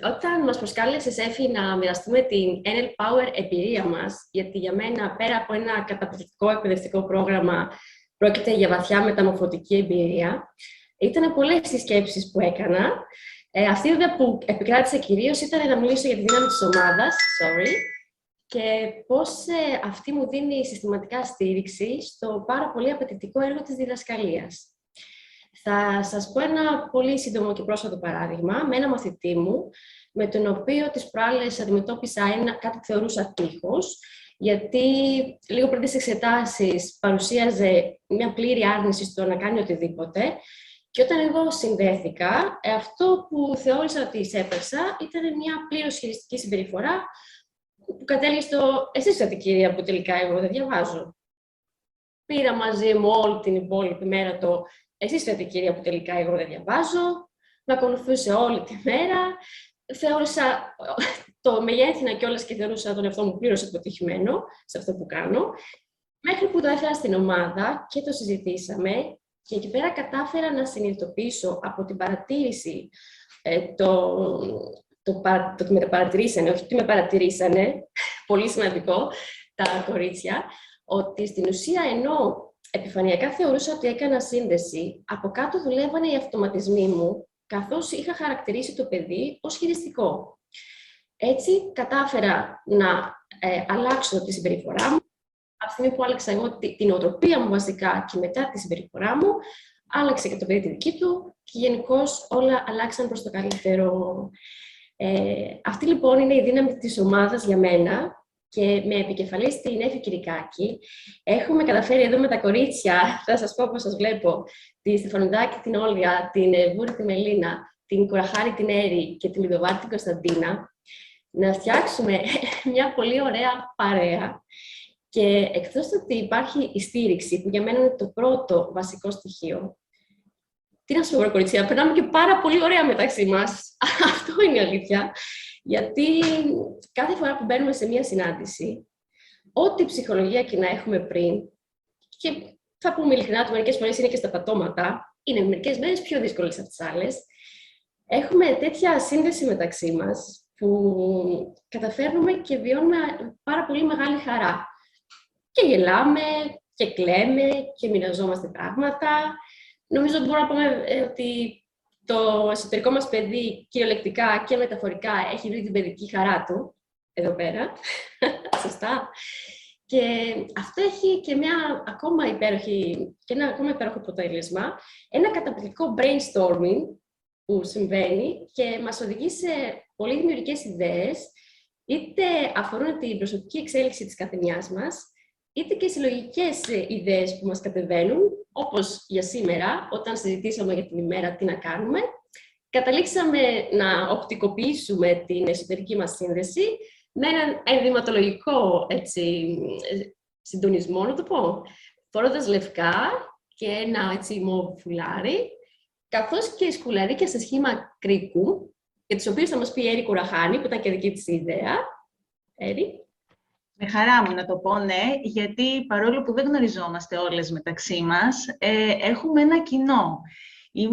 Όταν μας προσκάλεσες, Έφη, να μοιραστούμε την NL Power εμπειρία μας, γιατί για μένα, πέρα από ένα καταπληκτικό εκπαιδευτικό πρόγραμμα, πρόκειται για βαθιά μεταμορφωτική εμπειρία, ήταν πολλές οι σκέψεις που έκανα. Αυτή βέβαια που επικράτησε κυρίως ήταν να μιλήσω για τη δύναμη της ομάδας, και πώς αυτή μου δίνει συστηματικά στήριξη στο πάρα πολύ απαιτητικό έργο της διδασκαλίας. Θα σας πω ένα πολύ σύντομο και πρόσφατο παράδειγμα με ένα μαθητή μου, με τον οποίο τις προάλλες αντιμετώπισα κάτι που θεωρούσα τείχος, γιατί λίγο πριν τις εξετάσεις παρουσίαζε μια πλήρη άρνηση στο να κάνει οτιδήποτε, και όταν εγώ συνδέθηκα, αυτό που θεώρησα ότι εισέπραξα ήταν μια πλήρως χειριστική συμπεριφορά που κατέληγε στο «Εσείς είσαστε, κυρία, που τελικά εγώ δεν διαβάζω». Πήρα μαζί μου όλη την υπόλοιπη μέρα το «Εσείς είσαστε, κυρία, που τελικά εγώ δεν διαβάζω». Με ακολουθούσε όλη τη μέρα. Θεώρησα, το μεγέθυνα κιόλας και θεωρούσα τον εαυτό μου πλήρως αποτυχημένο σε αυτό που κάνω. Μέχρι που το έφερα στην ομάδα και το συζητήσαμε, και εκεί πέρα κατάφερα να συνειδητοποιήσω από την παρατήρηση το ότι με παρατηρήσανε, όχι ότι με παρατηρήσανε, πολύ σημαντικό, τα κορίτσια, ότι στην ουσία ενώ επιφανειακά θεωρούσα ότι έκανα σύνδεση, από κάτω δουλεύανε οι αυτοματισμοί μου, καθώς είχα χαρακτηρίσει το παιδί ως χειριστικό. Έτσι, κατάφερα να αλλάξω τη συμπεριφορά μου. Από τη στιγμή που άλλαξα εγώ την οτροπία μου βασικά και μετά τη συμπεριφορά μου, άλλαξε και το παιδί τη δική του και γενικώς όλα αλλάξαν προς το καλύτερο. Αυτή λοιπόν είναι η δύναμη της ομάδας για μένα, και με επικεφαλή στην Έφη Κυρικάκη έχουμε καταφέρει εδώ με τα κορίτσια, θα σας πω πώς σας βλέπω, τη Στεφανουδάκη την Όλια, την Βούρη τη Μελίνα, την Κουραχάρη την Έρη και την Λιδοβάτη την Κωνσταντίνα, να φτιάξουμε μια πολύ ωραία παρέα. Και εκτός του ότι υπάρχει η στήριξη, που για μένα είναι το πρώτο βασικό στοιχείο, τι να σου πω, κορίτσια, περνάμε και πάρα πολύ ωραία μεταξύ μας. Αυτό είναι η αλήθεια. Γιατί κάθε φορά που μπαίνουμε σε μία συνάντηση, ό,τι ψυχολογία και να έχουμε πριν, και θα πούμε ειλικρινά ότι μερικές φορές είναι και στα πατώματα, είναι μερικές μέρες πιο δύσκολες από τις άλλες, έχουμε τέτοια σύνδεση μεταξύ μας, που καταφέρνουμε και βιώνουμε πάρα πολύ μεγάλη χαρά. Και γελάμε, και κλαίμε, και μοιραζόμαστε πράγματα. Νομίζω μπορούμε να πούμε ότι το εσωτερικό μας παιδί, κυριολεκτικά και μεταφορικά, έχει βρει την παιδική χαρά του, εδώ πέρα. Σωστά. Και αυτό έχει και ένα ακόμα υπέροχο αποτέλεσμα, ένα καταπληκτικό brainstorming που συμβαίνει και μας οδηγεί σε πολύ δημιουργικές ιδέες, είτε αφορούν την προσωπική εξέλιξη της καθεμιάς μας, είτε και συλλογικές ιδέες που μας κατεβαίνουν, όπως για σήμερα, όταν συζητήσαμε για την ημέρα τι να κάνουμε, καταλήξαμε να οπτικοποιήσουμε την εσωτερική μας σύνδεση με έναν ενδυματολογικό συντονισμό, να το πω, φορώντας λευκά και ένα μοβ φουλάρι, καθώς και σκουλαρίκια σε σχήμα κρίκου, για τις οποίες θα μας πει η Έρη Κουραχάνη, που ήταν και δική της ιδέα. Έρη. Με χαρά μου να το πω, ναι, γιατί παρόλο που δεν γνωριζόμαστε όλες μεταξύ μας, έχουμε ένα κοινό.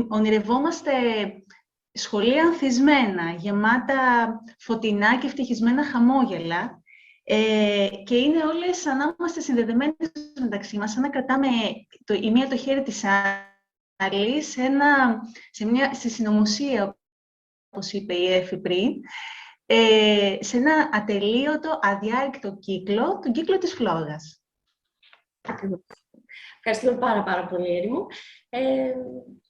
Ονειρευόμαστε σχολεία ανθισμένα, γεμάτα φωτεινά και ευτυχισμένα χαμόγελα, και είναι όλες σαν να είμαστε συνδεδεμένες μεταξύ μας, σαν να κρατάμε η μία το χέρι της άλλης σε συνωμοσία, όπως είπε η Έφη πριν, σε ένα ατελείωτο, αδιάρρηκτο κύκλο, τον κύκλο της φλόγας. Ευχαριστούμε πάρα πολύ, Έρη μου.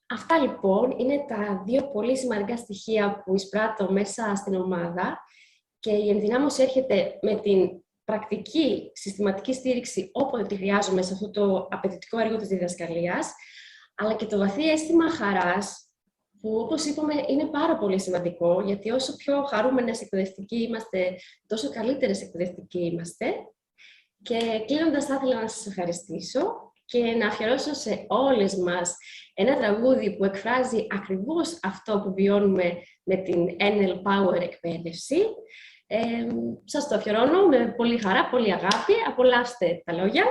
Αυτά λοιπόν είναι τα δύο πολύ σημαντικά στοιχεία που εισπράττω μέσα στην ομάδα, και η ενδυνάμωση έρχεται με την πρακτική συστηματική στήριξη όποτε τη χρειάζομαι σε αυτό το απαιτητικό έργο της διδασκαλίας, αλλά και το βαθύ αίσθημα χαράς, που όπως είπαμε είναι πάρα πολύ σημαντικό, γιατί όσο πιο χαρούμενες εκπαιδευτικοί είμαστε, τόσο καλύτερες εκπαιδευτικοί είμαστε. Και κλείνοντας, θα ήθελα να σας ευχαριστήσω και να αφιερώσω σε όλες μας ένα τραγούδι που εκφράζει ακριβώς αυτό που βιώνουμε με την NL Power εκπαίδευση. Σας το αφιερώνω με πολύ χαρά, πολύ αγάπη. Απολαύστε τα λόγια.